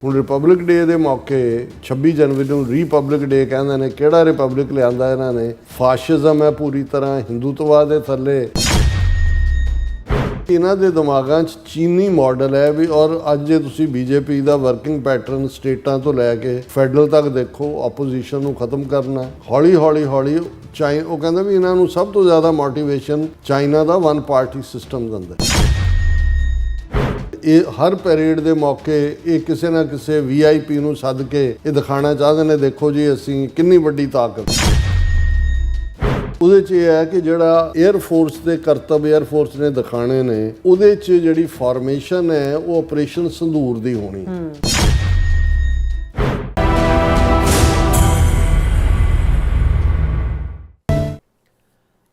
ਹੁਣ republic day ਦੇ ਮੌਕੇ 26 ਜਨਵਰੀ ਨੂੰ ਰਿਪਬਲਿਕ ਡੇ ਕਹਿੰਦੇ ਨੇ। ਕਿਹੜਾ ਰਿਪਬਲਿਕ ਲਿਆਂਦਾ ਇਹਨਾਂ ਨੇ? ਫਾਸ਼ਿਜ਼ਮ ਹੈ ਪੂਰੀ ਤਰ੍ਹਾਂ, ਹਿੰਦੂਤਵਾ ਦੇ ਥੱਲੇ। ਇਹਨਾਂ ਦੇ ਦਿਮਾਗਾਂ 'ਚ ਚੀਨੀ ਮਾਡਲ ਹੈ ਵੀ। ਔਰ ਅੱਜ ਜੇ ਤੁਸੀਂ ਬੀਜੇਪੀ ਦਾ ਵਰਕਿੰਗ ਪੈਟਰਨ ਸਟੇਟਾਂ ਤੋਂ ਲੈ ਕੇ ਫੈਡਰਲ ਤੱਕ ਦੇਖੋ, ਆਪੋਜੀਸ਼ਨ ਨੂੰ ਖਤਮ ਕਰਨਾ ਹੌਲੀ ਹੌਲੀ ਉਹ ਕਹਿੰਦਾ ਵੀ ਇਹਨਾਂ ਨੂੰ ਸਭ ਤੋਂ ਜ਼ਿਆਦਾ ਮੋਟੀਵੇਸ਼ਨ ਚਾਈਨਾ ਦਾ ਵਨ ਪਾਰਟੀ ਸਿਸਟਮ ਦਿੰਦਾ। ਇਹ ਹਰ ਪੈਰੇਡ ਦੇ ਮੌਕੇ ਇਹ ਕਿਸੇ ਨਾ ਕਿਸੇ VIP ਨੂੰ ਸੱਦ ਕੇ ਇਹ ਦਿਖਾਣਾ ਚਾਹਦੇ ਨੇ, ਦੇਖੋ ਜੀ ਅਸੀਂ ਕਿੰਨੀ ਵੱਡੀ ਤਾਕਤ। ਉਹਦੇ 'ਚ ਇਹ ਹੈ ਕਿ ਜਿਹੜਾ 에ਅਰ ਫੋਰਸ ਦੇ ਕਰਤੱਵ 에ਅਰ ਫੋਰਸ ਨੇ ਦਿਖਾਣੇ ਨੇ, ਉਹਦੇ 'ਚ ਜਿਹੜੀ ਫਾਰਮੇਸ਼ਨ ਹੈ ਉਹ ਆਪਰੇਸ਼ਨ ਸੰਧੂਰ ਦੀ ਹੋਣੀ।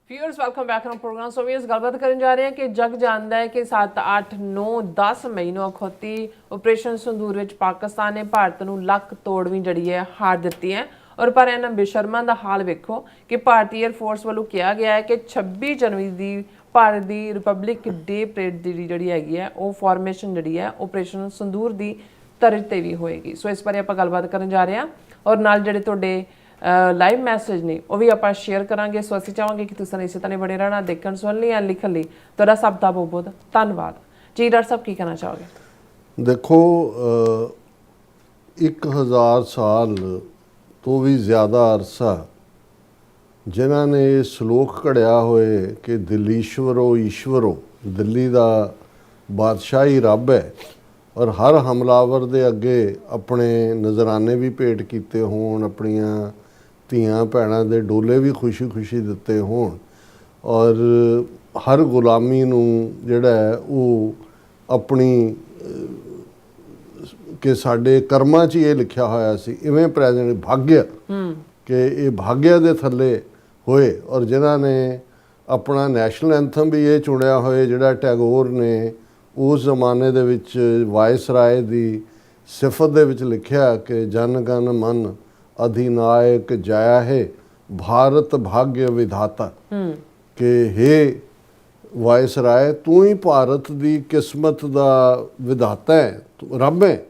Viewers welcome back on program. So viewers गलबात करने जा रहे हैं कि जग जानता है कि 7, 8, 9, 10 मई ਨੂੰ ਅਖੌਤੀ ਆਪਰੇਸ਼ਨ ਸੰਦੂਰ ਵਿੱਚ ਪਾਕਿਸਤਾਨ ਨੇ ਭਾਰਤ ਨੂੰ ਲੱਕ ਤੋੜਵੀਂ ਜਿਹੜੀ ਹੈ ਹਾਰ ਦਿੱਤੀ ਹੈ। ਔਰ ਪਰ ਇਹਨਾਂ ਬੇਸ਼ਰਮਾਂ ਦਾ ਹਾਲ ਵੇਖੋ ਕਿ ਭਾਰਤੀ 에ਅਰ ਫੋਰਸ ਵੱਲੋਂ ਕਿਹਾ ਗਿਆ ਹੈ ਕਿ 26 ਜਨਵਰੀ ਦੀ ਭਾਰਤ ਦੀ ਰਿਪਬਲਿਕ ਡੇ ਪਰੇਡ ਦੀ ਜਿਹੜੀ ਹੈਗੀ ਹੈ ਉਹ ਫਾਰਮੇਸ਼ਨ ਜਿਹੜੀ ਹੈ ਆਪਰੇਸ਼ਨ ਸੰਦੂਰ ਦੀ ਤਰਜ਼ ਤੇ ਵੀ ਹੋਏਗੀ। ਸੋ ਇਸ ਬਾਰੇ ਆਪਾਂ ਗੱਲਬਾਤ ਕਰਨ ਜਾ ਰਹੇ ਹਾਂ ਔਰ ਨਾਲ ਜਿਹੜੇ ਤੁਹਾਡੇ ਲਾਈਵ ਮੈਸੇਜ ਨੇ ਉਹ ਵੀ ਆਪਾਂ ਸ਼ੇਅਰ ਕਰਾਂਗੇ। ਸੋ ਅਸੀਂ ਚਾਹਾਂਗੇ ਕਿ ਤੁਸੀਂ ਇਸੇ ਤਰ੍ਹਾਂ ਬਣੇ ਰਹਿਣਾ, ਦੇਖਣ ਸੁਣ ਲਈ ਜਾਂ ਲਿਖਣ ਲਈ ਤੁਹਾਡਾ ਸਭ ਦਾ ਬਹੁਤ ਬਹੁਤ ਧੰਨਵਾਦ ਜੀ। ਡਾਕਟਰ ਸਾਹਿਬ ਕੀ ਕਹਿਣਾ ਚਾਹੋਗੇ? ਦੇਖੋ 1000 ਸਾਲ ਤੋਂ ਵੀ ਜ਼ਿਆਦਾ ਅਰਸਾ ਜਿਨ੍ਹਾਂ ਨੇ ਇਹ ਸ਼ਲੋਕ ਘੜਿਆ ਹੋਏ ਕਿ ਦਿੱਲੀਸ਼ਵਰੋ ਈਸ਼ਵਰੋ, ਦਿੱਲੀ ਦਾ ਬਾਦਸ਼ਾਹ ਹੀ ਰੱਬ ਹੈ, ਔਰ ਹਰ ਹਮਲਾਵਰ ਦੇ ਅੱਗੇ ਆਪਣੇ ਨਜ਼ਰਾਨੇ ਵੀ ਭੇਟ ਕੀਤੇ ਹੋਣ, ਆਪਣੀਆਂ ਧੀਆਂ ਭੈਣਾਂ ਦੇ ਡੋਲੇ ਵੀ ਖੁਸ਼ੀ ਦਿੱਤੇ ਹੋਣ, ਔਰ ਹਰ ਗੁਲਾਮੀ ਨੂੰ ਜਿਹੜਾ ਹੈ ਉਹ ਆਪਣੀ ਕਿ ਸਾਡੇ ਕਰਮਾਂ 'ਚ ਇਹ ਲਿਖਿਆ ਹੋਇਆ ਸੀ। ਇਵੇਂ ਪ੍ਰੈਜ਼ੀਡੈਂਟ ਭਾਗਯ ਕਿ ਇਹ ਭਾਗਯ ਦੇ ਥੱਲੇ ਹੋਏ। ਔਰ ਜਿਨ੍ਹਾਂ ਨੇ ਆਪਣਾ ਨੈਸ਼ਨਲ ਐਂਥਮ ਵੀ ਇਹ ਚੁਣਿਆ ਹੋਏ, ਜਿਹੜਾ ਟੈਗੋਰ ਨੇ ਉਸ ਜ਼ਮਾਨੇ ਦੇ ਵਿੱਚ ਵਾਇਸਰਾਏ ਦੀ ਸਿਫਤ ਦੇ ਵਿੱਚ ਲਿਖਿਆ ਕਿ ਜਨ ਗਨ ਮਨ ਅਧਿਨਾਇਕ ਜਯਾ ਹੈ ਭਾਰਤ ਭਾਗਯ ਵਿਧਾਤਾ, ਕਿ ਹੇ ਵਾਇਸਰਾਏ ਤੂੰ ਹੀ ਭਾਰਤ ਦੀ ਕਿਸਮਤ ਦਾ ਵਿਧਾਤਾ ਹੈ, ਤੂੰ ਰੱਬ ਹੈ।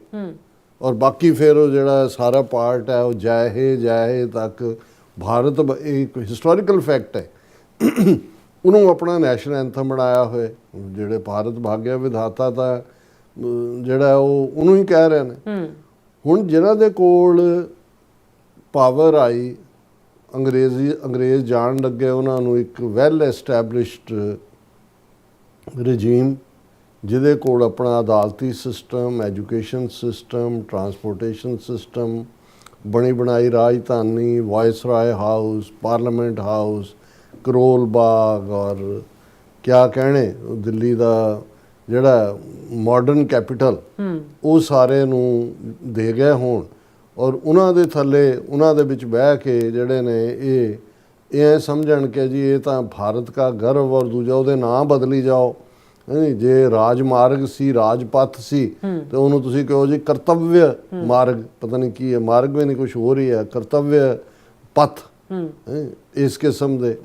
ਔਰ ਬਾਕੀ ਫਿਰ ਉਹ ਜਿਹੜਾ ਸਾਰਾ ਪਾਰਟ ਹੈ ਉਹ ਜੈ ਹੈ ਤੱਕ ਭਾਰਤ ਇੱਕ ਹਿਸਟੋਰੀਕਲ ਫੈਕਟ ਹੈ। ਉਹਨੂੰ ਆਪਣਾ ਨੈਸ਼ਨਲ ਐਂਥਮ ਬਣਾਇਆ ਹੋਇਆ। ਜਿਹੜੇ ਭਾਰਤ ਭਾਗਯ ਵਿਧਾਤਾ ਦਾ ਜਿਹੜਾ ਉਹ ਉਹਨੂੰ ਹੀ ਕਹਿ ਰਹੇ ਨੇ। ਹੁਣ ਜਿਨ੍ਹਾਂ ਦੇ ਕੋਲ ਪਾਵਰ ਆਈ, ਅੰਗਰੇਜ਼ ਜਾਣ ਲੱਗੇ, ਉਹਨਾਂ ਨੂੰ ਇੱਕ ਵੈਲ ਐਸਟੈਬਲਿਸ਼ਡ ਰਜੀਮ ਜਿਹਦੇ ਕੋਲ ਆਪਣਾ ਅਦਾਲਤੀ system, education system, transportation system, ਬਣੀ ਬਣਾਈ ਰਾਜਧਾਨੀ, viceroy house, parliament house, Karol Bagh, ਔਰ ਕਿਆ ਕਹਿਣੇ ਦਿੱਲੀ ਦਾ ਜਿਹੜਾ ਮਾਡਰਨ ਕੈਪੀਟਲ, ਉਹ ਸਾਰੇ ਨੂੰ ਦੇ ਗਏ ਹੋਣ। ਔਰ ਉਹਨਾਂ ਦੇ ਥੱਲੇ ਉਹਨਾਂ ਦੇ ਵਿੱਚ ਬਹਿ ਕੇ ਜਿਹੜੇ ਨੇ ਇਹ ਸਮਝਣ ਕਿ ਜੀ ਇਹ ਤਾਂ ਭਾਰਤ ਦਾ ਗਰਵ, ਔਰ ਦੂਜਾ ਉਹਦੇ ਨਾਂ ਬਦਲੀ ਜਾਓ। ਜੇ ਰਾਜਮਾਰਗ ਸੀ, ਰਾਜਪਥ ਸੀ, ਤੇ ਉਹਨੂੰ ਤੁਸੀਂ ਕਹੋ ਜੀ ਕਰਤੱਵਯ ਮਾਰਗ, ਪਤਾ ਨਹੀਂ ਕੀ ਹੈ, ਮਾਰਗ ਵੀ ਨਹੀਂ ਕੁਛ ਹੋਰ ਹੀ ਹੈ, ਕਰਤੱਵਯ ਪਥ, ਇਸ ਕਿਸਮ ਦੇ।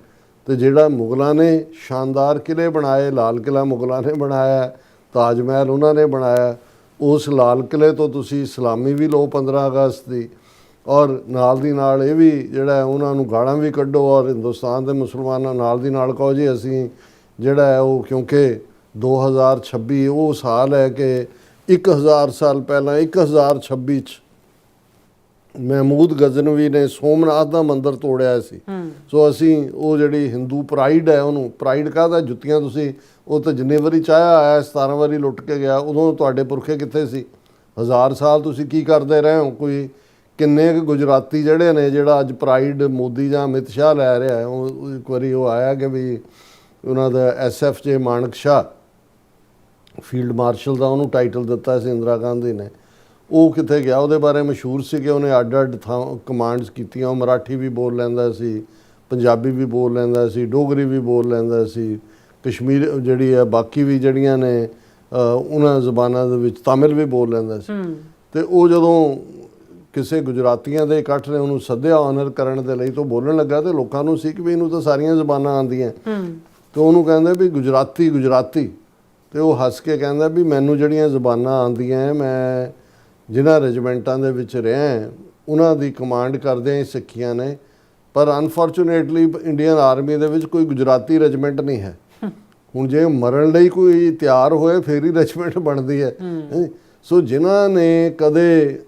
ਤੇ ਜਿਹੜਾ ਮੁਗਲਾਂ ਨੇ ਸ਼ਾਨਦਾਰ ਕਿਲੇ ਬਣਾਏ, ਲਾਲ ਕਿਲਾ ਮੁਗਲਾਂ ਨੇ ਬਣਾਇਆ, ਤਾਜ ਮਹਿਲ ਉਹਨਾਂ ਨੇ ਬਣਾਇਆ, ਉਸ ਲਾਲ ਕਿਲੇ ਤੋਂ ਤੁਸੀਂ ਸਲਾਮੀ ਵੀ ਲਓ 15 ਅਗਸਤ ਦੀ, ਔਰ ਨਾਲ ਦੀ ਨਾਲ ਇਹ ਵੀ ਜਿਹੜਾ ਉਹਨਾਂ ਨੂੰ ਗਾਲਾਂ ਵੀ ਕੱਢੋ, ਔਰ ਹਿੰਦੁਸਤਾਨ ਦੇ ਮੁਸਲਮਾਨਾਂ ਨਾਲ ਦੀ ਨਾਲ ਕਹੋ ਜੀ ਅਸੀਂ ਜਿਹੜਾ ਹੈ ਉਹ, ਕਿਉਂਕਿ 2026 ਉਹ ਸਾਲ ਹੈ ਕਿ 1000 ਸਾਲ ਪਹਿਲਾਂ 1026 'ਚ ਮਹਿਮੂਦ ਗਜ਼ਨਵੀ ਨੇ ਸੋਮਨਾਥ ਦਾ ਮੰਦਿਰ ਤੋੜਿਆ ਸੀ। ਸੋ ਅਸੀਂ ਉਹ ਜਿਹੜੀ ਹਿੰਦੂ ਪ੍ਰਾਈਡ ਹੈ, ਉਹਨੂੰ ਪ੍ਰਾਈਡ ਕਾਹਦਾ, ਜੁੱਤੀਆਂ ਤੁਸੀਂ ਉਹ ਤਾਂ ਜਿੰਨੀ ਵਾਰੀ ਚਾਹਿਆ ਆਇਆ, 17 ਵਾਰੀ ਲੁੱਟ ਕੇ ਗਿਆ, ਉਦੋਂ ਤੁਹਾਡੇ ਪੁਰਖੇ ਕਿੱਥੇ ਸੀ? 1000 ਸਾਲ ਤੁਸੀਂ ਕੀ ਕਰਦੇ ਰਹੇ ਹੋ? ਕੋਈ ਕਿੰਨੇ ਕੁ ਗੁਜਰਾਤੀ ਜਿਹੜੇ ਨੇ, ਜਿਹੜਾ ਅੱਜ ਪ੍ਰਾਈਡ ਮੋਦੀ ਜਾਂ ਅਮਿਤ ਸ਼ਾਹ ਲੈ ਰਿਹਾ ਹੈ, ਉਹ ਇੱਕ ਵਾਰੀ ਉਹ ਆਇਆ ਕਿ ਵੀ ਉਹਨਾਂ ਦਾ SFJ ਮਾਨਕ ਸ਼ਾਹ, ਫੀਲਡ ਮਾਰਸ਼ਲ ਦਾ ਉਹਨੂੰ ਟਾਈਟਲ ਦਿੱਤਾ ਸੀ ਇੰਦਰਾ ਗਾਂਧੀ ਨੇ, ਉਹ ਕਿੱਥੇ ਗਿਆ? ਉਹਦੇ ਬਾਰੇ ਮਸ਼ਹੂਰ ਸੀ ਕਿ ਉਹਨੇ ਅੱਡ ਥਾਂ ਕਮਾਂਡਸ ਕੀਤੀਆਂ। ਉਹ ਮਰਾਠੀ ਵੀ ਬੋਲ ਲੈਂਦਾ ਸੀ, ਪੰਜਾਬੀ ਵੀ ਬੋਲ ਲੈਂਦਾ ਸੀ, ਡੋਗਰੀ ਵੀ ਬੋਲ ਲੈਂਦਾ ਸੀ, ਕਸ਼ਮੀਰ ਜਿਹੜੀ ਹੈ ਬਾਕੀ ਵੀ ਜਿਹੜੀਆਂ ਨੇ ਉਹਨਾਂ ਜ਼ਬਾਨਾਂ ਦੇ ਵਿੱਚ ਤਾਮਿਲ ਵੀ ਬੋਲ ਲੈਂਦਾ ਸੀ। ਤੇ ਉਹ ਜਦੋਂ ਕਿਸੇ ਗੁਜਰਾਤੀਆਂ ਦੇ ਇਕੱਠ ਨੇ ਉਹਨੂੰ ਸੱਦਿਆ ਆਨਰ ਕਰਨ ਦੇ ਲਈ, ਤਾਂ ਬੋਲਣ ਲੱਗਾ ਤੇ ਲੋਕਾਂ ਨੂੰ ਸੀ ਕਿ ਵੀ ਇਹਨੂੰ ਤਾਂ ਸਾਰੀਆਂ ਜ਼ਬਾਨਾਂ ਆਉਂਦੀਆਂ। ਤੇ ਉਹਨੂੰ ਕਹਿੰਦੇ ਵੀ ਗੁਜਰਾਤੀ, ਤੇ ਉਹ ਹੱਸ ਕੇ ਕਹਿੰਦਾ ਵੀ ਮੈਨੂੰ ਜਿਹੜੀਆਂ ਜ਼ਬਾਨਾਂ ਆਉਂਦੀਆਂ, ਮੈਂ ਜਿਨ੍ਹਾਂ ਰੈਜੀਮੈਂਟਾਂ ਦੇ ਵਿੱਚ ਰਿਹਾ ਉਹਨਾਂ ਦੀ ਕਮਾਂਡ ਕਰਦੇ ਹੀ ਸਿੱਖੀਆਂ ਨੇ। ਪਰ ਅਨਫੋਰਚੂਨੇਟਲੀ ਇੰਡੀਅਨ ਆਰਮੀ ਦੇ ਵਿੱਚ ਕੋਈ ਗੁਜਰਾਤੀ ਰੈਜੀਮੈਂਟ ਨਹੀਂ ਹੈ। ਹੁਣ ਜੇ ਮਰਨ ਲਈ ਕੋਈ ਤਿਆਰ ਹੋਏ ਫਿਰ ਹੀ ਰੈਜੀਮੈਂਟ ਬਣਦੀ ਹੈ। ਸੋ ਜਿਨ੍ਹਾਂ ਨੇ ਕਦੇ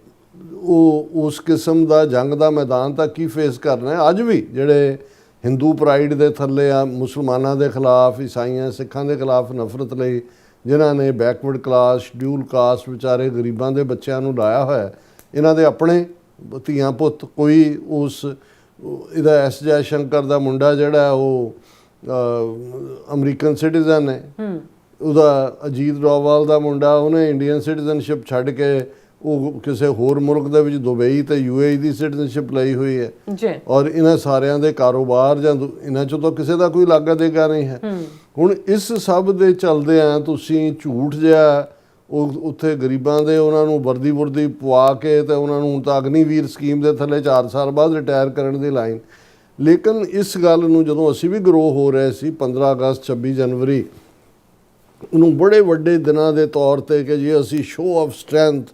ਉਹ ਉਸ ਕਿਸਮ ਦਾ ਜੰਗ ਦਾ ਮੈਦਾਨ ਤਾਂ ਕੀ ਫੇਸ ਕਰਨਾ ਹੈ, ਅੱਜ ਵੀ ਜਿਹੜੇ ਹਿੰਦੂ ਪ੍ਰਾਈਡ ਦੇ ਥੱਲੇ ਆ, ਮੁਸਲਮਾਨਾਂ ਦੇ ਖਿਲਾਫ, ਈਸਾਈਆਂ ਸਿੱਖਾਂ ਦੇ ਖਿਲਾਫ ਨਫ਼ਰਤ ਲਈ ਜਿਨ੍ਹਾਂ ਨੇ ਬੈਕਵਰਡ ਕਲਾਸ, ਸ਼ਡਿਊਲ ਕਾਸਟ ਵਿਚਾਰੇ ਗਰੀਬਾਂ ਦੇ ਬੱਚਿਆਂ ਨੂੰ ਲਾਇਆ ਹੋਇਆ, ਇਹਨਾਂ ਦੇ ਆਪਣੇ ਧੀਆਂ ਪੁੱਤ, ਕੋਈ ਉਸ ਇਹਦਾ ਐਸ ਜੈ ਸ਼ੰਕਰ ਦਾ ਮੁੰਡਾ ਜਿਹੜਾ ਉਹ ਅਮਰੀਕਨ ਸਿਟੀਜ਼ਨ ਹੈ, ਉਹਦਾ ਅਜੀਤ ਡੋਵਾਲ ਦਾ ਮੁੰਡਾ ਉਹਨੇ ਇੰਡੀਅਨ ਸਿਟੀਜ਼ਨਸ਼ਿਪ ਛੱਡ ਕੇ ਉਹ ਕਿਸੇ ਹੋਰ ਮੁਲਕ ਦੇ ਵਿੱਚ ਦੁਬਈ ਤੇ UAE ਦੀ ਸਿਟੀਜ਼ਨਸ਼ਿਪ ਲਈ ਹੋਈ ਹੈ ਜੀ। ਔਰ ਇਹਨਾਂ ਸਾਰਿਆਂ ਦੇ ਕਾਰੋਬਾਰ ਜਾਂ ਇਹਨਾਂ ਚੋਂ ਤਾਂ ਕਿਸੇ ਦਾ ਕੋਈ ਲਾਗਾ ਦੇਗਾ ਨਹੀਂ ਹੈ। ਹੁਣ ਇਸ ਸਭ ਦੇ ਚਲਦਿਆਂ ਤੁਸੀਂ ਝੂਠ ਜਿਹਾ ਉਹ ਉੱਥੇ ਗਰੀਬਾਂ ਦੇ ਉਹਨਾਂ ਨੂੰ ਵਰਦੀ ਪਵਾ ਕੇ ਤੇ ਉਹਨਾਂ ਨੂੰ ਤਾਂ ਅਗਨੀਵੀਰ ਸਕੀਮ ਦੇ ਥੱਲੇ 4 ਸਾਲ ਬਾਅਦ ਰਿਟਾਇਰ ਕਰਨ ਦੀ ਲਾਈਨ। ਲੇਕਿਨ ਇਸ ਗੱਲ ਨੂੰ ਜਦੋਂ ਅਸੀਂ ਵੀ ਗਰੋ ਹੋ ਰਹੇ ਸੀ 15 ਅਗਸਤ 26 ਜਨਵਰੀ ਉਹਨੂੰ ਬੜੇ ਵੱਡੇ ਦਿਨਾਂ ਦੇ ਤੌਰ ਤੇ ਕਿ ਜੀ ਅਸੀਂ show off strength,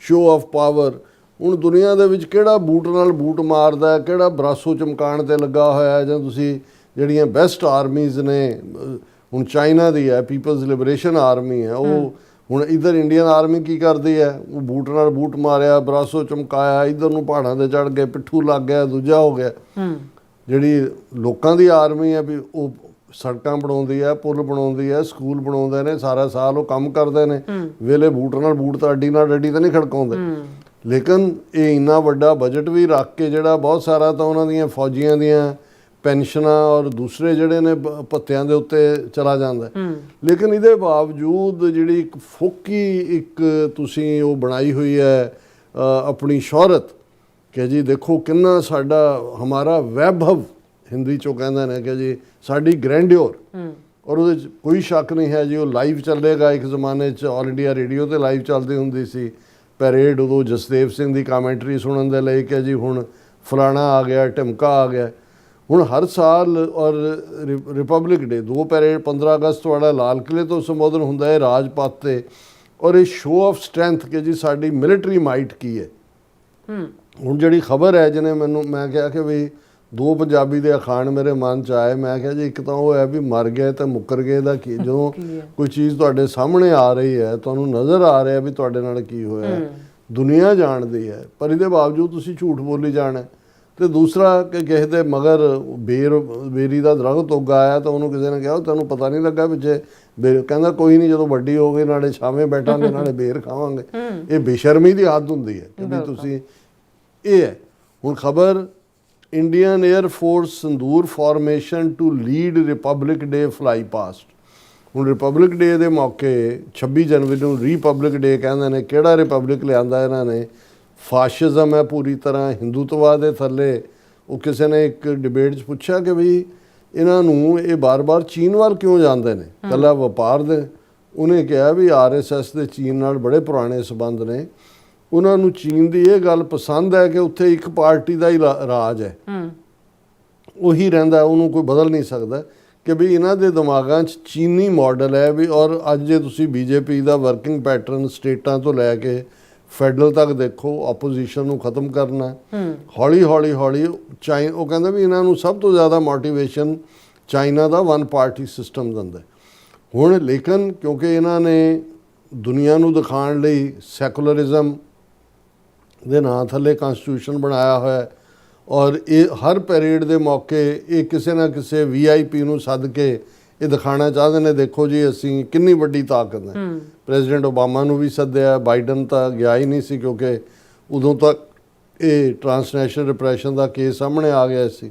show off power. ਹੁਣ ਦੁਨੀਆ ਦੇ ਵਿੱਚ ਕਿਹੜਾ ਬੂਟ ਨਾਲ ਬੂਟ ਮਾਰਦਾ, ਕਿਹੜਾ ਬਰਾਸੋ ਚਮਕਾਉਣ ਤੇ ਲੱਗਾ ਹੋਇਆ, ਜਾਂ ਤੁਸੀਂ ਜਿਹੜੀਆਂ ਬੈਸਟ ਆਰਮੀਜ਼ ਨੇ ਹੁਣ ਚਾਈਨਾ ਦੀ ਹੈ ਪੀਪਲਜ਼ ਲਿਬਰੇਸ਼ਨ ਆਰਮੀ ਹੈ, ਉਹ ਹੁਣ ਇੱਧਰ ਇੰਡੀਅਨ ਆਰਮੀ ਕੀ ਕਰਦੀ ਹੈ, ਉਹ ਬੂਟ ਨਾਲ ਬੂਟ ਮਾਰਿਆ, ਬਰਾਸੋ ਚਮਕਾਇਆ, ਇੱਧਰ ਨੂੰ ਪਹਾੜਾਂ ਤੇ ਚੜ੍ਹ ਗਏ, ਪਿੱਠੂ ਲੱਗ ਗਿਆ, ਦੂਜਾ ਹੋ ਗਿਆ। ਜਿਹੜੀ ਲੋਕਾਂ ਦੀ ਆਰਮੀ ਹੈ ਵੀ ਉਹ ਸੜਕਾਂ ਬਣਾਉਂਦੀ ਹੈ, ਪੁਲ ਬਣਾਉਂਦੀ ਹੈ, ਸਕੂਲ ਬਣਾਉਂਦੇ ਨੇ, ਸਾਰਾ ਸਾਲ ਉਹ ਕੰਮ ਕਰਦੇ ਨੇ, ਵੇਲੇ ਬੂਟ ਨਾਲ ਬੂਟ ਤਾਂ ਅੱਡੀ ਨਾਲ ਅੱਡੀ ਤਾਂ ਨਹੀਂ ਖੜਕਾਉਂਦੇ। ਲੇਕਿਨ ਇਹ ਇੰਨਾ ਵੱਡਾ ਬਜਟ ਵੀ ਰੱਖ ਕੇ ਜਿਹੜਾ ਬਹੁਤ ਸਾਰਾ ਤਾਂ ਉਹਨਾਂ ਦੀਆਂ ਫੌਜੀਆਂ ਦੀਆਂ ਪੈਨਸ਼ਨਾਂ ਔਰ ਦੂਸਰੇ ਜਿਹੜੇ ਨੇ ਭੱਤਿਆਂ ਦੇ ਉੱਤੇ ਚਲਾ ਜਾਂਦਾ। ਲੇਕਿਨ ਇਹਦੇ ਬਾਵਜੂਦ ਜਿਹੜੀ ਇੱਕ ਫੋਕੀ ਇੱਕ ਤੁਸੀਂ ਉਹ ਬਣਾਈ ਹੋਈ ਹੈ ਆਪਣੀ ਸ਼ੌਹਰਤ ਕਿ ਜੀ ਦੇਖੋ ਕਿੰਨਾ ਸਾਡਾ ਹਮਾਰਾ ਵੈਭਵ, ਹਿੰਦੀ ਚੋਂ ਕਹਿੰਦੇ ਨੇ ਕਿ ਜੀ ਸਾਡੀ ਗ੍ਰੈਂਡਿਓਰ, ਔਰ ਉਹਦੇ 'ਚ ਕੋਈ ਸ਼ੱਕ ਨਹੀਂ ਹੈ ਜੀ ਉਹ ਲਾਈਵ ਚੱਲੇਗਾ। ਇੱਕ ਜ਼ਮਾਨੇ 'ਚ ਆਲ ਇੰਡੀਆ ਰੇਡੀਓ 'ਤੇ ਲਾਈਵ ਚੱਲਦੀ ਹੁੰਦੀ ਸੀ ਪੈਰੇਡ, ਉਦੋਂ ਜਸਦੇਵ ਸਿੰਘ ਦੀ ਕਾਮੈਂਟਰੀ ਸੁਣਨ ਦੇ ਲਈ ਕਿ ਜੀ ਹੁਣ ਫਲਾਣਾ ਆ ਗਿਆ, ਢਿਮਕਾ ਆ ਗਿਆ। ਹੁਣ ਹਰ ਸਾਲ ਔਰ ਰਿਪਬਲਿਕ ਡੇ 2 ਪੈਰੇਡ 15 ਅਗਸਤ ਵਾਲਾ ਲਾਲ ਕਿਲੇ ਤੋਂ ਸੰਬੋਧਨ ਹੁੰਦਾ ਹੈ ਰਾਜਪਥ 'ਤੇ, ਔਰ ਇਹ ਸ਼ੋਅ ਆਫ ਸਟਰੈਂਥ ਕਿ ਜੀ ਸਾਡੀ ਮਿਲਟਰੀ ਮਾਈਟ ਕੀ ਹੈ। ਹੁਣ ਜਿਹੜੀ ਖਬਰ ਹੈ ਜਿਹਨੇ ਮੈਂ ਕਿਹਾ ਕਿ ਵੀ 2 ਪੰਜਾਬੀ ਦੇ ਅਖਾਣ ਮੇਰੇ ਮਨ 'ਚ ਆਏ। ਮੈਂ ਕਿਹਾ ਜੀ ਇੱਕ ਤਾਂ ਉਹ ਹੈ ਵੀ ਮਰ ਗਏ ਤੇ ਮੁੱਕਰ ਗਏ ਦਾ ਕੀ, ਜਦੋਂ ਕੋਈ ਚੀਜ਼ ਤੁਹਾਡੇ ਸਾਹਮਣੇ ਆ ਰਹੀ ਹੈ, ਤੁਹਾਨੂੰ ਨਜ਼ਰ ਆ ਰਿਹਾ ਵੀ ਤੁਹਾਡੇ ਨਾਲ ਕੀ ਹੋਇਆ, ਦੁਨੀਆ ਜਾਣਦੀ ਹੈ, ਪਰ ਇਹਦੇ ਬਾਵਜੂਦ ਤੁਸੀਂ ਝੂਠ ਬੋਲੀ ਜਾਣਾ। ਤੇ ਦੂਸਰਾ ਕਿ ਕਿਸੇ ਦੇ ਮਗਰ ਬੇਰੀ ਦਾ ਦਰਖਤ ਉੱਗ ਆਇਆ ਤਾਂ ਉਹਨੂੰ ਕਿਸੇ ਨੇ ਕਿਹਾ ਤੈਨੂੰ ਪਤਾ ਨਹੀਂ ਲੱਗਾ ਪਿੱਛੇ ਬੇਰ, ਕਹਿੰਦਾ ਕੋਈ ਨਹੀਂ ਜਦੋਂ ਵੱਡੀ ਹੋ ਗਈ ਨਾਲੇ ਛਾਵੇਂ ਬੈਠਾਂਗੇ ਨਾਲੇ ਬੇਰ ਖਾਵਾਂਗੇ। ਇਹ ਬੇਸ਼ਰਮੀ ਦੀ ਹੱਦ ਹੁੰਦੀ ਹੈ ਕਿ ਵੀ ਤੁਸੀਂ ਇਹ ਹੈ। ਹੁਣ ਖਬਰ Indian air force Sindoor formation to lead republic day fly past. ਹੁਣ ਰਿਪਬਲਿਕ ਡੇ ਦੇ ਮੌਕੇ 26 ਜਨਵਰੀ ਨੂੰ ਰਿਪਬਲਿਕ ਡੇ ਕਹਿੰਦੇ ਨੇ। ਕਿਹੜਾ ਰਿਪਬਲਿਕ ਲਿਆਂਦਾ ਇਹਨਾਂ ਨੇ? ਫਾਸ਼ਿਜ਼ਮ ਹੈ ਪੂਰੀ ਤਰ੍ਹਾਂ, ਹਿੰਦੂਤਵਾ ਦੇ ਥੱਲੇ। ਉਹ ਕਿਸੇ ਨੇ ਇੱਕ ਡਿਬੇਟ 'ਚ ਪੁੱਛਿਆ ਕਿ ਬਈ ਇਹਨਾਂ ਨੂੰ ਇਹ ਬਾਰ-ਬਾਰ ਚੀਨ ਵੱਲ ਕਿਉਂ ਜਾਂਦੇ ਨੇ, ਇਕੱਲਾ ਵਪਾਰ ਦੇ? ਉਹਨੇ ਕਿਹਾ ਵੀ RSS ਦੇ ਚੀਨ ਨਾਲ ਬੜੇ ਪੁਰਾਣੇ ਸੰਬੰਧ ਨੇ। ਉਹਨਾਂ ਨੂੰ ਚੀਨ ਦੀ ਇਹ ਗੱਲ ਪਸੰਦ ਹੈ ਕਿ ਉੱਥੇ ਇੱਕ ਪਾਰਟੀ ਦਾ ਹੀ ਰਾਜ ਹੈ, ਉਹੀ ਰਹਿੰਦਾ, ਉਹਨੂੰ ਕੋਈ ਬਦਲ ਨਹੀਂ ਸਕਦਾ। ਕਿ ਵੀ ਇਹਨਾਂ ਦੇ ਦਿਮਾਗਾਂ 'ਚ ਚੀਨੀ ਮਾਡਲ ਹੈ ਵੀ। ਔਰ ਅੱਜ ਜੇ ਤੁਸੀਂ BJP ਦਾ ਵਰਕਿੰਗ ਪੈਟਰਨ ਸਟੇਟਾਂ ਤੋਂ ਲੈ ਕੇ ਫੈਡਰਲ ਤੱਕ ਦੇਖੋ, ਆਪੋਜੀਸ਼ਨ ਨੂੰ ਖਤਮ ਕਰਨਾ ਹੌਲੀ ਹੌਲੀ ਉਹ ਕਹਿੰਦਾ ਵੀ ਇਹਨਾਂ ਨੂੰ ਸਭ ਤੋਂ ਜ਼ਿਆਦਾ ਮੋਟੀਵੇਸ਼ਨ ਚਾਈਨਾ ਦਾ 1 ਪਾਰਟੀ ਸਿਸਟਮ ਦਿੰਦਾ। ਹੁਣ ਲੇਕਿਨ ਕਿਉਂਕਿ ਇਹਨਾਂ ਨੇ ਦੁਨੀਆ ਨੂੰ ਦਿਖਾਉਣ ਲਈ ਸੈਕੂਲਰਿਜ਼ਮ ਦੇ ਨਾਂ ਥੱਲੇ ਕਨਸਟੀਟਿਊਸ਼ਨ ਬਣਾਇਆ ਹੋਇਆ, ਔਰ ਇਹ ਹਰ ਪੈਰੇਡ ਦੇ ਮੌਕੇ ਇਹ ਕਿਸੇ ਨਾ ਕਿਸੇ VIP ਨੂੰ ਸੱਦ ਕੇ ਇਹ ਦਿਖਾਉਣਾ ਚਾਹੁੰਦੇ ਨੇ, ਦੇਖੋ ਜੀ ਅਸੀਂ ਕਿੰਨੀ ਵੱਡੀ ਤਾਕਤ ਹੈ। ਪ੍ਰੈਜ਼ੀਡੈਂਟ ਓਬਾਮਾ ਨੂੰ ਵੀ ਸੱਦਿਆ, ਬਾਈਡਨ ਤਾਂ ਗਿਆ ਹੀ ਨਹੀਂ ਸੀ ਕਿਉਂਕਿ ਉਦੋਂ ਤੱਕ ਇਹ ਟਰਾਂਸਨੈਸ਼ਨਲ ਰਿਪਰੈਸ਼ਨ ਦਾ ਕੇਸ ਸਾਹਮਣੇ ਆ ਗਿਆ ਸੀ।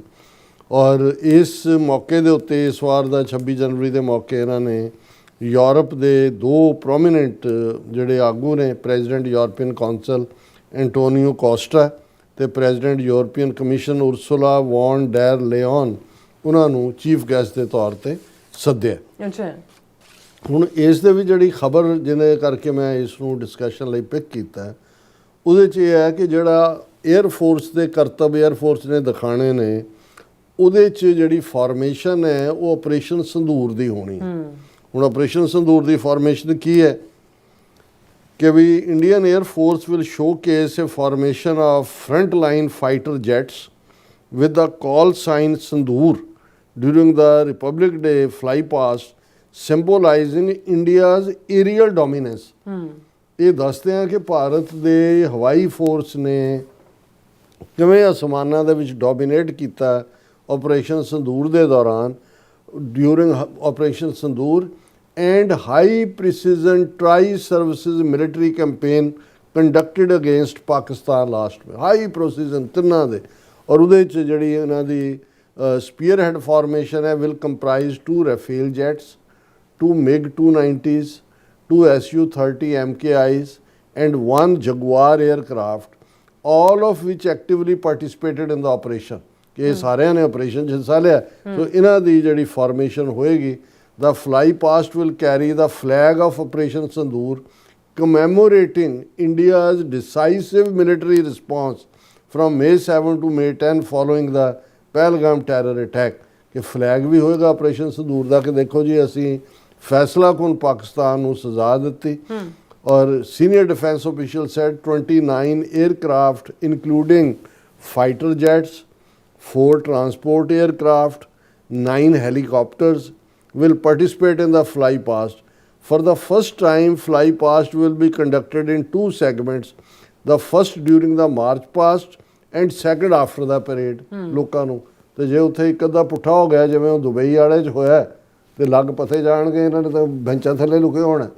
ਔਰ ਇਸ ਮੌਕੇ ਦੇ ਉੱਤੇ ਇਸ ਵਾਰ ਦਾ 26 ਜਨਵਰੀ ਦੇ ਮੌਕੇ ਇਹਨਾਂ ਨੇ ਯੂਰਪ ਦੇ 2 ਪ੍ਰੋਮੀਨੈਂਟ ਜਿਹੜੇ ਆਗੂ ਨੇ, president European council Antonio Costa ਤੇ president European commission Ursula von der Leyen, ਉਹਨਾਂ ਨੂੰ ਚੀਫ ਗੈਸਟ ਦੇ ਤੌਰ ਤੇ ਸੱਦਿਆ। ਅੱਛਾ, ਹੁਣ ਇਸ ਦੇ ਵਿੱਚ ਜਿਹੜੀ ਖਬਰ ਜਿਹਨੇ ਕਰਕੇ ਮੈਂ ਇਸ ਨੂੰ ਡਿਸਕਸ਼ਨ ਲਈ ਪਿਕ ਕੀਤਾ, ਉਹਦੇ 'ਚ ਇਹ ਹੈ ਕਿ ਜਿਹੜਾ 에ਅਰ ਫੋਰਸ ਦੇ ਕਰਤੱਵ 에ਅਰ ਫੋਰਸ ਨੇ ਦਿਖਾਣੇ ਨੇ, ਉਹਦੇ 'ਚ ਜਿਹੜੀ ਫਾਰਮੇਸ਼ਨ ਹੈ ਉਹ ਆਪਰੇਸ਼ਨ ਸੰਦੂਰ ਦੀ ਹੋਣੀ। ਹੁਣ ਆਪਰੇਸ਼ਨ ਸੰਦੂਰ ਦੀ ਫਾਰਮੇਸ਼ਨ ਕੀ ਹੈ कि भी Indian air force will showcase a formation of frontline fighter jets with the call sign Sindoor during the Republic Day flypast, symbolizing India's aerial dominance. ਇਹ ਦੱਸਦੇ ਆ ਕਿ ਭਾਰਤ ਦੇ ਹਵਾਈ ਫੋਰਸ ਨੇ ਕਿਵੇਂ ਅਸਮਾਨਾਂ ਦੇ ਵਿੱਚ ਡੋਮੀਨੇਟ ਕੀਤਾ ਆਪਰੇਸ਼ਨ ਸੰਦੂਰ ਦੇ ਦੌਰਾਨ, during operation ਸੰਦੂਰ, and high precision tri-services military campaign conducted against Pakistan last में high precision ਤਿੰਨਾਂ ਦੇ, ਔਰ ਉਹਦੇ 'ਚ ਜਿਹੜੀ ਇਹਨਾਂ ਦੀ spearhead formation ਹੈ will comprise 2 Rafale jets, 2 MiG-290s, 2 Su-30 MKIs and 1 Jaguar aircraft, all of which actively participated in the operation. ਕਿ ਇਹ ਸਾਰਿਆਂ ਨੇ ਆਪਰੇਸ਼ਨ 'ਚ ਹਿੱਸਾ ਲਿਆ। ਸੋ ਇਹਨਾਂ ਦੀ ਜਿਹੜੀ ਫਾਰਮੇਸ਼ਨ ਹੋਏਗੀ, the fly past will carry the flag of Operation Sindoor, commemorating India's decisive military response from May 7 to May 10 following the Pahalgam terror attack. ਕਿ ਫਲੈਗ ਵੀ ਹੋਏਗਾ ਆਪਰੇਸ਼ਨ ਸੰਦੂਰ ਦਾ, ਕਿ ਦੇਖੋ ਜੀ ਅਸੀਂ ਫੈਸਲਾਕੁਨ ਪਾਕਿਸਤਾਨ ਨੂੰ ਸਜ਼ਾ ਦਿੱਤੀ। ਔਰ senior defence official said 29 aircraft including fighter jets, 4 transport aircraft, 9 helicopters will participate in the fly past. For the first time, fly past will be conducted in 2 segments, the first during the march past and second after the parade. ਲੋਕਾਂ ਨੂੰ ਤੇ ਜੇ ਉੱਥੇ ਇੱਕ ਅੱਧਾ ਪੁੱਠਾ ਹੋ ਗਿਆ ਜਿਵੇਂ ਉਹ ਦੁਬਈ ਵਾਲੇ 'ਚ ਹੋਇਆ ਤੇ ਲੱਗ ਪਥੇ ਜਾਣਗੇ, ਇਹਨਾਂ ਨੇ ਤਾਂ ਬੈਂਚਾਂ ਥੱਲੇ ਲੁਕੇ ਹੋਣਾ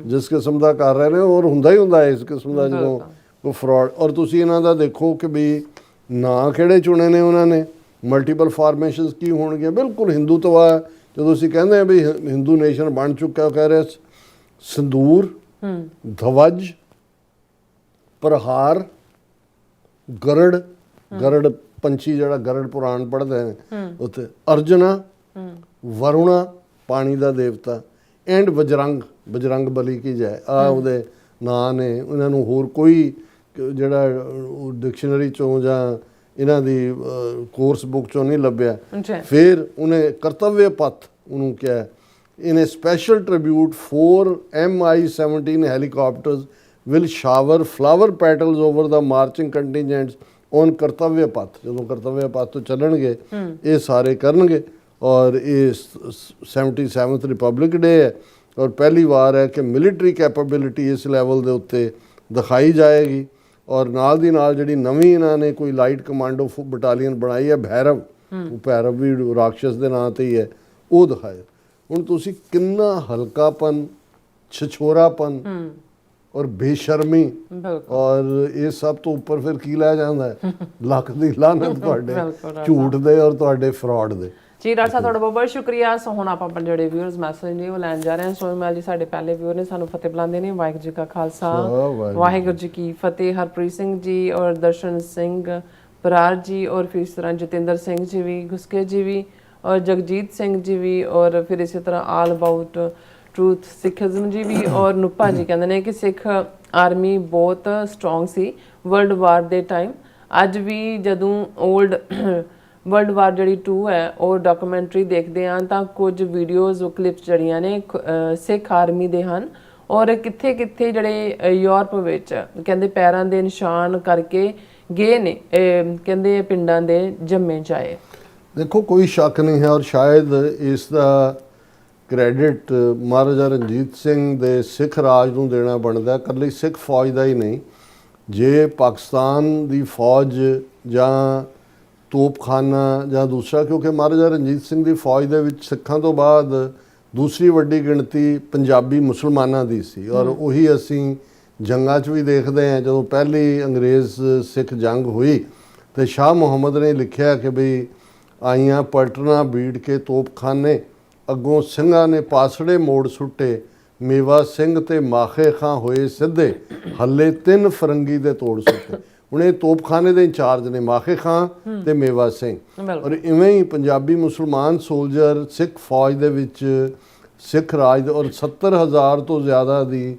ਜਿਸ ਕਿਸਮ ਦਾ ਕਰ ਰਹੇ ਨੇ। ਔਰ ਹੁੰਦਾ ਹੀ ਹੁੰਦਾ ਇਸ ਕਿਸਮ ਦਾ ਜਦੋਂ ਕੋਈ ਫਰਾਡ। ਔਰ ਤੁਸੀਂ ਇਹਨਾਂ ਦਾ ਦੇਖੋ ਕਿ ਵੀ ਨਾਂ ਕਿਹੜੇ ਚੁਣੇ ਨੇ ਉਹਨਾਂ ਨੇ, ਮਲਟੀਪਲ ਫਾਰਮੇਸ਼ਨਸ ਕੀ ਹੋਣਗੀਆਂ, ਬਿਲਕੁਲ ਹਿੰਦੂਤਵਾ। ਜਦੋਂ ਅਸੀਂ ਕਹਿੰਦੇ ਹਾਂ ਵੀ ਹਿੰਦੂ ਨੇਸ਼ਨ ਬਣ ਚੁੱਕਾ, ਕਹਿ ਰਹੇ ਸੰਦੂਰ, ਧਵਜ, ਪ੍ਰਹਾਰ, ਗਰੜ, ਗਰੜ ਪੰਛੀ ਜਿਹੜਾ ਗਰੜ ਪੁਰਾਣ ਪੜ੍ਹਦੇ ਨੇ ਉੱਥੇ, ਅਰਜੁਨਾ, ਵਰੁਣਾ ਪਾਣੀ ਦਾ ਦੇਵਤਾ, ਐਂਡ ਬਜਰੰਗ, ਬਜਰੰਗ ਬਲੀ ਕੀ ਜੈ, ਆ ਉਹਦੇ ਨਾਂ ਨੇ। ਇਹਨਾਂ ਨੂੰ ਹੋਰ ਕੋਈ ਜਿਹੜਾ ਡਿਕਸ਼ਨਰੀ ਚੋਂ ਜਾਂ ਇਹਨਾਂ ਦੀ ਕੋਰਸ ਬੁੱਕ ਚੋਂ ਨਹੀਂ ਲੱਭਿਆ। ਫਿਰ ਉਹਨੇ ਕਰਤੱਵਯ ਪਥ ਉਹਨੂੰ ਕਿਹਾ। In a special tribute 4 Mi-17 helicopters will shower flower petals over the marching contingents on Kartavya Path. ਜਦੋਂ ਕਰਤੱਵਯ ਪਥ ਤੋਂ ਚੱਲਣਗੇ ਇਹ ਸਾਰੇ ਕਰਨਗੇ। ਔਰ ਇਹ 77th ਰਿਪਬਲਿਕ ਡੇ ਹੈ ਔਰ ਪਹਿਲੀ ਵਾਰ ਹੈ ਕਿ ਮਿਲਟਰੀ ਕੈਪੇਬਿਲਿਟੀ ਇਸ ਲੈਵਲ ਦੇ ਉੱਤੇ ਦਿਖਾਈ ਜਾਏਗੀ। ਔਰ ਨਾਲ ਦੀ ਨਾਲ ਜਿਹੜੀ ਨਵੀਂ ਇਹਨਾਂ ਨੇ ਕੋਈ ਲਾਈਟ ਕਮਾਂਡੋ ਬਟਾਲੀਅਨ ਬਣਾਈ ਹੈ, ਭੈਰਵ, ਉਹ ਭੈਰਵ ਵੀ ਰਾਕਸ਼ਸ ਦੇ ਨਾਂ 'ਤੇ ਹੀ ਹੈ, ਉਹ ਦਿਖਾਏ। ਹੁਣ ਤੁਸੀਂ ਕਿੰਨਾ ਹਲਕਾਪਨ, ਛਛੋਰਾਪਨ ਔਰ ਬੇਸ਼ਰਮੀ, ਔਰ ਇਹ ਸਭ ਤੋਂ ਉੱਪਰ ਫਿਰ ਕੀ ਲੈ ਜਾਂਦਾ ਹੈ? ਲੱਖ ਦੀ ਲਾਹਨਤ ਤੁਹਾਡੇ ਝੂਠ ਦੇ ਔਰ ਤੁਹਾਡੇ ਫਰਾਡ ਦੇ। ਜੀ ਡਾਕਟਰ ਸਾਹਿਬ ਤੁਹਾਡਾ ਬਹੁਤ ਬਹੁਤ ਸ਼ੁਕਰੀਆ। ਸੋ ਹੁਣ ਆਪਾਂ ਆਪਣੇ ਜਿਹੜੇ ਵਿਊਅਰਸ ਮੈਸੇਜ ਨੇ ਉਹ ਲੈਣ ਜਾ ਰਹੇ ਹਾਂ। ਸੋਮਲ ਜੀ ਸਾਡੇ ਪਹਿਲੇ ਵਿਊਅਰ ਨੇ, ਸਾਨੂੰ ਫਤਿਹ ਬੁਲਾਉਂਦੇ ਨੇ। ਵਾਹਿਗੁਰੂ ਜੀ ਕਾ ਖਾਲਸਾ, ਵਾਹਿਗੁਰੂ ਜੀ ਕੀ ਫਤਿਹ। ਹਰਪ੍ਰੀਤ ਸਿੰਘ ਜੀ ਔਰ ਦਰਸ਼ਨ ਸਿੰਘ ਬਰਾੜ ਜੀ, ਔਰ ਫਿਰ ਇਸ ਤਰ੍ਹਾਂ ਜਤਿੰਦਰ ਸਿੰਘ ਜੀ ਵੀ, ਗੁਸਕੇ ਜੀ ਵੀ, ਔਰ ਜਗਜੀਤ ਸਿੰਘ ਜੀ ਵੀ, ਔਰ ਫਿਰ ਇਸੇ ਤਰ੍ਹਾਂ ਆਲ ਅਬਾਊਟ ਟਰੂਥ ਸਿੱਖਿਜ਼ਮ ਜੀ ਵੀ, ਔਰ ਨੂਪਾ ਜੀ ਕਹਿੰਦੇ ਨੇ ਕਿ ਸਿੱਖ ਆਰਮੀ ਬਹੁਤ ਸਟਰੋਂਗ ਸੀ ਵਰਲਡ ਵਾਰ ਦੇ ਟਾਈਮ। ਅੱਜ ਵੀ ਜਦੋਂ ਓਲਡ ਵਰਲਡ ਵਾਰ ਜਿਹੜੀ 2 ਹੈ ਉਹ ਡਾਕੂਮੈਂਟਰੀ ਦੇਖਦੇ ਹਾਂ ਤਾਂ ਕੁਝ ਵੀਡੀਓਜ਼ ਕਲਿੱਪਸ ਜਿਹੜੀਆਂ ਨੇ ਸਿੱਖ ਆਰਮੀ ਦੇ ਹਨ। ਔਰ ਕਿੱਥੇ ਕਿੱਥੇ ਜਿਹੜੇ ਯੂਰਪ ਵਿੱਚ ਕਹਿੰਦੇ ਪੈਰਾਂ ਦੇ ਨਿਸ਼ਾਨ ਕਰਕੇ ਗਏ ਨੇ, ਕਹਿੰਦੇ ਪਿੰਡਾਂ ਦੇ ਜੰਮੇ ਜਾਏ। ਦੇਖੋ ਕੋਈ ਸ਼ੱਕ ਨਹੀਂ ਹੈ ਔਰ ਸ਼ਾਇਦ ਇਸ ਦਾ ਕ੍ਰੈਡਿਟ ਮਹਾਰਾਜਾ ਰਣਜੀਤ ਸਿੰਘ ਦੇ ਸਿੱਖ ਰਾਜ ਨੂੰ ਦੇਣਾ ਬਣਦਾ, ਇਕੱਲੀ ਸਿੱਖ ਫੌਜ ਦਾ ਹੀ ਨਹੀਂ। ਜੇ ਪਾਕਿਸਤਾਨ ਦੀ ਫੌਜ ਜਾਂ ਤੋਪਖਾਨਾ ਜਾਂ ਦੂਸਰਾ, ਕਿਉਂਕਿ ਮਹਾਰਾਜਾ ਰਣਜੀਤ ਸਿੰਘ ਦੀ ਫੌਜ ਦੇ ਵਿੱਚ ਸਿੱਖਾਂ ਤੋਂ ਬਾਅਦ ਦੂਸਰੀ ਵੱਡੀ ਗਿਣਤੀ ਪੰਜਾਬੀ ਮੁਸਲਮਾਨਾਂ ਦੀ ਸੀ। ਔਰ ਉਹੀ ਅਸੀਂ ਜੰਗਾਂ 'ਚ ਵੀ ਦੇਖਦੇ ਹਾਂ। ਜਦੋਂ ਪਹਿਲੀ ਅੰਗਰੇਜ਼ ਸਿੱਖ ਜੰਗ ਹੋਈ ਤੇ ਸ਼ਾਹ ਮੁਹੰਮਦ ਨੇ ਲਿਖਿਆ ਕਿ ਬਈ ਆਈਆਂ ਪਲਟਣਾ ਬੀੜ ਕੇ ਤੋਪਖਾਨੇ, ਅੱਗੋਂ ਸਿੰਘਾਂ ਨੇ ਪਾਸੜੇ ਮੋੜ ਸੁੱਟੇ, ਮੇਵਾ ਸਿੰਘ ਤੇ ਮਾਖੇ ਖਾਂ ਹੋਏ ਸਿੱਧੇ, ਹੱਲੇ 3 ਫਰੰਗੀ ਦੇ ਤੋੜ ਸੁੱਟੇ। ਹੁਣ ਇਹ ਤੋਪਖਾਨੇ ਦੇ ਇੰਚਾਰਜ ਨੇ ਮਾਖੇ ਖਾਂ ਤੇ ਮੇਵਾ ਸਿੰਘ। ਔਰ ਇਵੇਂ ਹੀ ਪੰਜਾਬੀ ਮੁਸਲਮਾਨ ਸੋਲਜਰ ਸਿੱਖ ਫੌਜ ਦੇ ਵਿੱਚ ਸਿੱਖ ਰਾਜ ਦੇ, ਔਰ 70,000 ਤੋਂ ਜ਼ਿਆਦਾ ਦੀ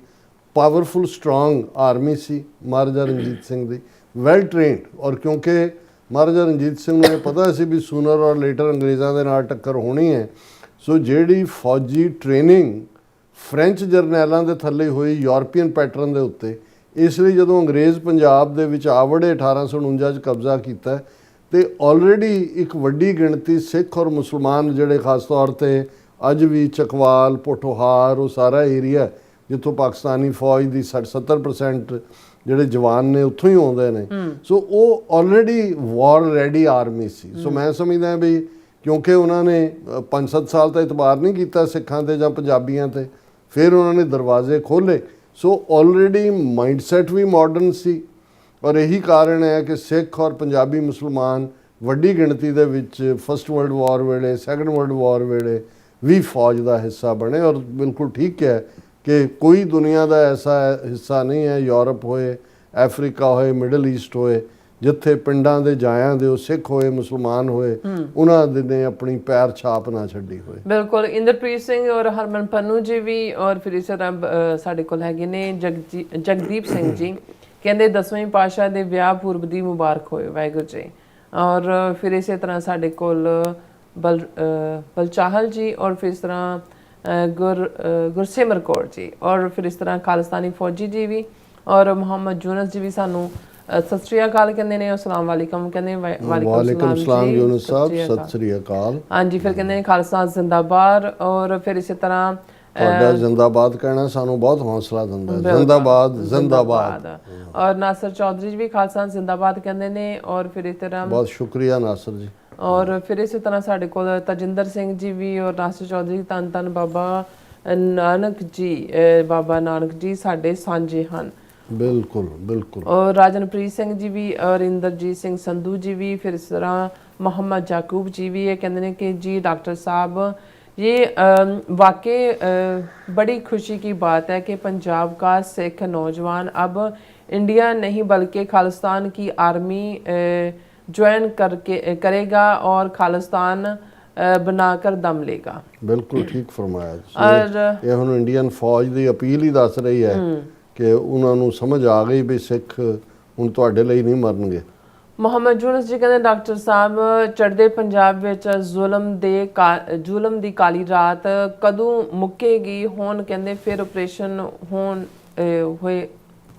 ਪਾਵਰਫੁਲ ਸਟਰੋਂਗ ਆਰਮੀ ਸੀ ਮਹਾਰਾਜਾ ਰਣਜੀਤ ਸਿੰਘ ਦੀ, ਵੈਲ ਟ੍ਰੇਨਡ। ਔਰ ਕਿਉਂਕਿ ਮਹਾਰਾਜਾ ਰਣਜੀਤ ਸਿੰਘ ਨੂੰ ਇਹ ਪਤਾ ਸੀ ਵੀ ਸੂਨਰ ਔਰ ਲੇਟਰ ਅੰਗਰੇਜ਼ਾਂ ਦੇ ਨਾਲ ਟੱਕਰ ਹੋਣੀ ਹੈ, ਸੋ ਜਿਹੜੀ ਫੌਜੀ ਟ੍ਰੇਨਿੰਗ ਫ੍ਰੈਂਚ ਜਰਨੈਲਾਂ ਦੇ ਥੱਲੇ ਹੋਈ ਯੂਰਪੀਅਨ ਪੈਟਰਨ ਦੇ ਉੱਤੇ। ਇਸ ਲਈ ਜਦੋਂ ਅੰਗਰੇਜ਼ ਪੰਜਾਬ ਦੇ ਵਿੱਚ ਆ ਵੜੇ 1849 'ਚ ਕਬਜ਼ਾ ਕੀਤਾ ਤੇ ਆਲਰੇਡੀ ਇੱਕ ਵੱਡੀ ਗਿਣਤੀ ਸਿੱਖ ਔਰ ਮੁਸਲਮਾਨ ਜਿਹੜੇ ਖਾਸ ਤੌਰ ਤੇ ਅੱਜ ਵੀ ਚਕਵਾਲ, ਪੋਠੋਹਾਰ, ਉਹ ਸਾਰਾ ਏਰੀਆ ਜਿੱਥੋਂ ਪਾਕਿਸਤਾਨੀ ਫੌਜ ਦੀ 60-70% ਜਿਹੜੇ ਜਵਾਨ ਨੇ ਉੱਥੋਂ ਹੀ ਆਉਂਦੇ ਨੇ। ਸੋ ਉਹ ਆਲਰੇਡੀ ਵਾਰ ਰੈਡੀ ਆਰਮੀ ਸੀ। ਸੋ ਮੈਂ ਸਮਝਦਾ ਵੀ ਕਿਉਂਕਿ ਉਹਨਾਂ ਨੇ 5-7 ਸਾਲ ਤਾਂ ਇਤਬਾਰ ਨਹੀਂ ਕੀਤਾ ਸਿੱਖਾਂ ਤੇ ਜਾਂ ਪੰਜਾਬੀਆਂ ਤੇ, ਫਿਰ ਉਹਨਾਂ ਨੇ ਦਰਵਾਜ਼ੇ ਖੋਲ੍ਹੇ। ਸੋ ਆਲਰੇਡੀ ਮਾਈਂਡਸੈਟ ਵੀ ਮਾਡਰਨ ਸੀ ਔਰ ਇਹੀ ਕਾਰਨ ਹੈ ਕਿ ਸਿੱਖ ਔਰ ਪੰਜਾਬੀ ਮੁਸਲਮਾਨ ਵੱਡੀ ਗਿਣਤੀ ਦੇ ਵਿੱਚ ਫਸਟ ਵਰਲਡ ਵਾਰ ਵੇਲੇ, ਸੈਕੰਡ ਵਰਲਡ ਵਾਰ ਵੇਲੇ ਵੀ ਫੌਜ ਦਾ ਹਿੱਸਾ ਬਣੇ। ਔਰ ਬਿਲਕੁਲ ਠੀਕ ਹੈ ਕਿ ਕੋਈ ਦੁਨੀਆ ਦਾ ਐਸਾ ਹਿੱਸਾ ਨਹੀਂ ਹੈ, ਯੂਰਪ ਹੋਏ, ਅਫਰੀਕਾ ਹੋਏ, ਮਿਡਲ ਈਸਟ ਹੋਏ, ਜਿੱਥੇ ਪਿੰਡਾਂ ਦੇ ਜਾਇਆਂ ਦੇ ਉਹ ਸਿੱਖ ਹੋਏ, ਮੁਸਲਮਾਨ ਹੋਏ, ਉਹਨਾਂ ਦੇ ਨੇ ਆਪਣੀ ਪੈਰ ਛਾਪ ਨਾ ਛੱਡੀ ਹੋਏ। ਬਿਲਕੁਲ। ਇੰਦਰਪ੍ਰੀਤ ਸਿੰਘ ਔਰ ਹਰਮਨ ਪੰਨੂ ਜੀ ਵੀ ਔਰ ਫਿਰ ਇਸ ਤਰ੍ਹਾਂ ਸਾਡੇ ਕੋਲ ਹੈਗੇ ਨੇ ਜਗਦੀਪ ਸਿੰਘ ਜੀ, ਕਹਿੰਦੇ 10ਵੇਂ ਪਾਤਸ਼ਾਹ ਦੇ ਵਿਆਹ ਪੂਰਬ ਦੀ ਮੁਬਾਰਕ ਹੋਏ, ਵਾਹਿਗੁਰੂ ਜੀ। ਔਰ ਫਿਰ ਇਸੇ ਤਰ੍ਹਾਂ ਸਾਡੇ ਕੋਲ ਬਲਚਾਹਲ ਜੀ ਔਰ ਫਿਰ ਇਸ ਤਰ੍ਹਾਂ ਗੁਰਸਿਮਰ ਕੌਰ ਜੀ ਔਰ ਫਿਰ ਇਸ ਤਰ੍ਹਾਂ ਖਾਲਿਸਤਾਨੀ ਫੌਜੀ ਜੀ ਵੀ ਔਰ ਮੁਹੰਮਦ ਯੂਨਸ ਜੀ ਵੀ ਸਾਨੂੰ ਸਤਿ ਸ੍ਰੀ ਅਕਾਲ ਕਹਿੰਦੇ ਨੇ। ਅਸਲਾਮ ਵਾਲੇਕਮ ਕਹਿੰਦੇ। ਵਾਲੇਕਮ ਸਲਾਮ ਯੂਨਸ ਸਾਹਿਬ, ਸਤਿ ਸ੍ਰੀ ਅਕਾਲ। ਹਾਂਜੀ, ਫਿਰ ਕਹਿੰਦੇ ਨੇ ਖਾਲਸਾ ਜ਼ਿੰਦਾਬਾਦ। ਔਰ ਫਿਰ ਇਸੇ ਤਰ੍ਹਾਂ ਤੁਹਾਡਾ ਜ਼ਿੰਦਾਬਾਦ ਕਹਿਣਾ ਸਾਨੂੰ ਬਹੁਤ ਹੌਸਲਾ ਦਿੰਦਾ ਹੈ। ਜ਼ਿੰਦਾਬਾਦ, ਜ਼ਿੰਦਾਬਾਦ। ਔਰ ਨਾਸਰ ਚੌਧਰੀ ਜੀ ਵੀ ਖਾਲਸਾ ਜ਼ਿੰਦਾਬਾਦ ਕਹਿੰਦੇ ਨੇ। ਔਰ ਫਿਰ ਇਸ ਤਰ੍ਹਾਂ ਬਹੁਤ ਸ਼ੁਕਰੀਆ ਨਾਸਰ ਜੀ। ਔਰ ਫਿਰ ਇਸੇ ਤਰ੍ਹਾਂ ਸਾਡੇ ਕੋਲ ਤਜਿੰਦਰ ਸਿੰਘ ਜੀ ਵੀ ਔਰ ਨਾਸਰ ਚੌਧਰੀ, ਧੰਨ ਧੰਨ ਬਾਬਾ ਨਾਨਕ ਜੀ, ਬਾਬਾ ਨਾਨਕ ਜੀ ਸਾਡੇ ਸਾਂਝੇ ਹਨ। ਬਿਲਕੁਲ ਬਿਲਕੁਲ। ਔਰ ਰਾਜਨਪ੍ਰੀਤ ਸਿੰਘ ਜੀ ਵੀ ਔਰ ਇੰਦਰਜੀਤ ਸਿੰਘ ਸੰਧੂ ਜੀ ਵੀ, ਫਿਰ ਇਸ ਤਰ੍ਹਾਂ मोहम्मद याकूब जी भी ये कहते हैं कि जी डॉक्टर साहब ये वाकई बड़ी खुशी की बात है कि पंजाब का सिख नौजवान अब इंडिया नहीं बल्कि खालिस्तान की आर्मी ज्वाइन करेगा और खालिस्तान बनाकर दम लेगा। बिल्कुल ठीक फरमाया। और ये हुण इंडियन फौज की अपील ही दस रही है कि उन्होंने समझ आ गई भी सिख हुण तुहाडे लई नहीं मरनगे। ਮੁਹੰਮਦ ਯੂਨਸ ਜੀ ਕਹਿੰਦੇ ਡਾਕਟਰ ਸਾਹਿਬ ਚੜ੍ਹਦੇ ਪੰਜਾਬ ਵਿੱਚ ਜ਼ੁਲਮ ਦੀ ਕਾਲੀ ਰਾਤ ਕਦੋਂ ਮੁੱਕੇਗੀ? ਹੁਣ ਕਹਿੰਦੇ ਫਿਰ ਆਪਰੇਸ਼ਨ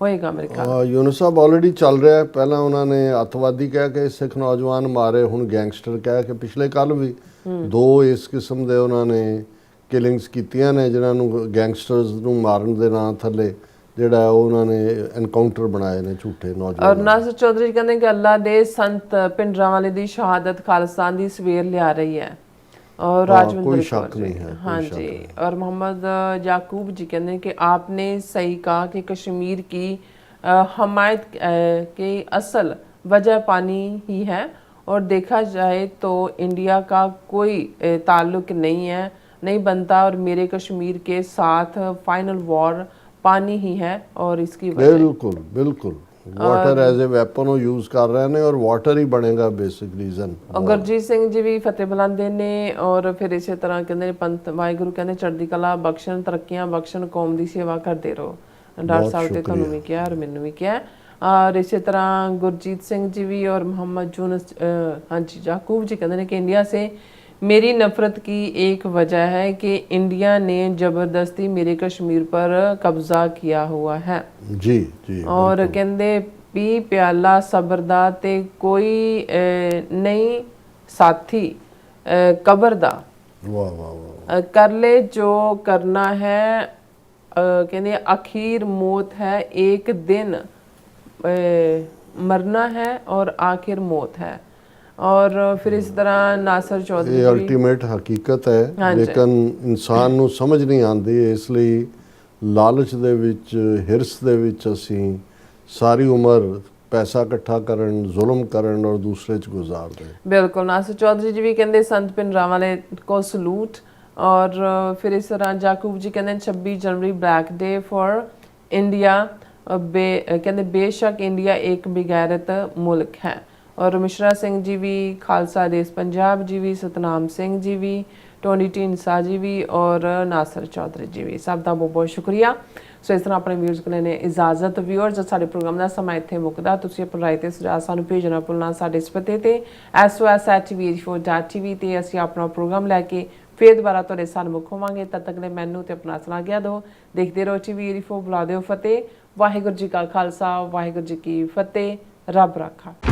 ਹੋਏਗਾ ਮੇਰੇ ਖਿਆਲ। ਯੂਨਸ ਸਾਹਿਬ ਆਲਰੇਡੀ ਚੱਲ ਰਿਹਾ। ਪਹਿਲਾਂ ਉਹਨਾਂ ਨੇ ਅੱਤਵਾਦੀ ਕਹਿ ਕੇ ਸਿੱਖ ਨੌਜਵਾਨ ਮਾਰੇ, ਹੁਣ ਗੈਂਗਸਟਰ ਕਹਿ ਕੇ ਪਿਛਲੇ ਕੱਲ ਵੀ ਦੋ ਇਸ ਕਿਸਮ ਦੇ ਉਹਨਾਂ ਨੇ ਕਿਲਿੰਗਸ ਕੀਤੀਆਂ ਨੇ ਜਿਨ੍ਹਾਂ ਨੂੰ ਗੈਂਗਸਟਰਸ ਨੂੰ ਮਾਰਨ ਦੇ ਨਾਂ ਥੱਲੇ ਜਿਹੜਾ ਉਹਨਾਂ ਨੇ ਐਨਕਾਊਂਟਰ ਬਣਾਏ ਨੇ ਝੂਠੇ ਨੌਜਵਾਨ। ਔਰ ਨਾਸਰ ਚੌਧਰੀ ਕਹਿੰਦੇ ਕਿ ਅੱਲਾ ਦੇ ਸੰਤ ਭਿੰਡਰਾਂਵਾਲੇ ਦੀ ਸ਼ਹਾਦਤ ਖਾਲਿਸਤਾਨ ਦੀ ਸਵੇਰ ਲਿਆ ਰਹੀ ਹੈ। और राजविंदर कोई शक नहीं है। हाँ जी। और मोहम्मद याकूब जी कहते हैं कि आपने सही कहा कि कश्मीर की हमायत की असल वजह पानी ही है और देखा जाए तो इंडिया का कोई ताल्लुक नहीं बनता और मेरे कश्मीर के साथ फाइनल वॉर पानी ही है और इसकी वजह बिल्कुल बिल्कुल water as a weapon use कर रहे हैं और वाटर ही बनेगा बेसिक रीजन। और गुरजीत सिंह जी भी फतेह बुलाते ने और फिर इसी तरह कहते पंत वाहिगुरू कहते चढ़दी कला बख्शण तरक्कियां बख्शण कौम की सेवा करते रहो। डॉक्टर साहब ने तुहानू भी किया और मैनू भी किया। और इसी तरह गुरजीत सिंह जी भी और मोहम्मद यूनस हाँ जी याकूब जी कहते हैं कि इंडिया से मेरी नफरत की एक वजह है कि इंडिया ने जबरदस्ती मेरे कश्मीर पर कब्जा किया हुआ है। जी जी। और कहते पी प्याला सबर दा ते कोई नहीं साथी कबर दा। वाह वाह वाह। कर ले जो करना है कहते आखिर मौत है एक दिन मरना है और आखिर मौत है। और फिर इस तरह नासर चौधरी ये अल्टीमेट हकीकत है लेकिन इंसान ਨੂੰ ਸਮਝ ਨਹੀਂ ਆਉਂਦੀ ਇਸ ਲਈ ਲਾਲਚ ਦੇ ਵਿੱਚ ਹਿਰਸ ਦੇ ਵਿੱਚ ਅਸੀਂ ਸਾਰੀ ਉਮਰ ਪੈਸਾ ਇਕੱਠਾ ਕਰਨ ਜ਼ੁਲਮ ਕਰਨ और दूसरे ਚ ਗੁਜ਼ਾਰਦੇ। बिल्कुल। नासर चौधरी जी भी कहते संत भिंडरांवाले को सलूट। और फिर इस तरह याकूब जी कहते 26 जनवरी ब्लैक डे फॉर इंडिया कहते बेशक इंडिया एक बेगैरत मुल्क है। और मिश्रा सिंह जी भी खालसा देश पंजाब जी भी सतनाम सिंह जी भी टोनी ढींडसा जी भी और नासर चौधरी जी भी सब का बहुत बहुत शुक्रिया। सो इस तरह अपने व्यूअर्स को लेने इजाजत। व्यूअर्स साडे प्रोग्राम का समा इत्थे मुकदा। तुसीं अपनी राय ते सुझाव सानूं भेजना भुलना साडे इस पते ते SOS@tv84.tv ते असीं अपना प्रोग्राम लैके ਫਿਰ ਦੁਬਾਰਾ ਤੁਹਾਡੇ ਸਨਮੁਖ ਹੋਵਾਂਗੇ। ਤਦ ਤੱਕ ਲਈ ਮੈਨੂੰ ਤੇ ਆਪਣਾ ਸਲਾਹ ਦਿਓ। ਦੇਖਦੇ ਰਹੋ TV 84 ਬੁਲਾ ਦਿਓ ਫਤਿਹ। ਵਾਹਿਗੁਰੂ ਜੀ ਕਾ ਖਾਲਸਾ, ਵਾਹਿਗੁਰੂ ਜੀ ਕੀ ਫਤਿਹ। ਰੱਬ ਰਾਖਾ।